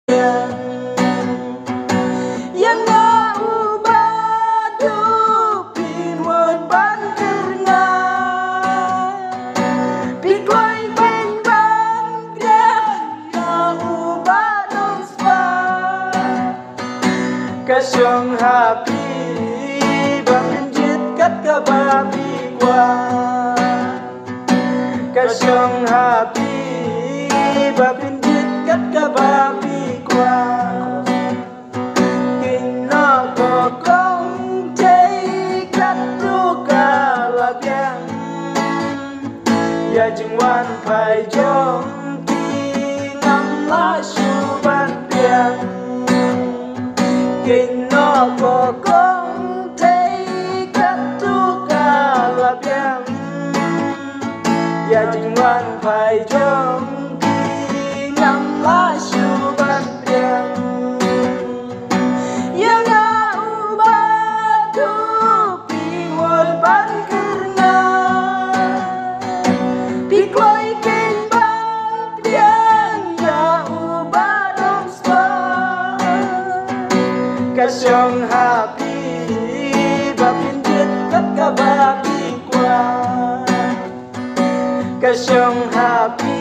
yang naubado pinwan banterna pikoy bang naubado spa kasyong happy bangkit kat kababi kwa kasyong happy bangkit kat kababi qua kinh nó có công cháy cắt tu cả là biang ya chừng quan phải trong khi ngắm lá su ban biang kinh nó có công cháy cắt tu cả là biang ya chừng quan phải trong khi ngắm lá su ban biang yang naubado pinwan banterna pikoy ken bang biang naubado spa kasyong happy bapinjit kat kababi kwa kasyong happy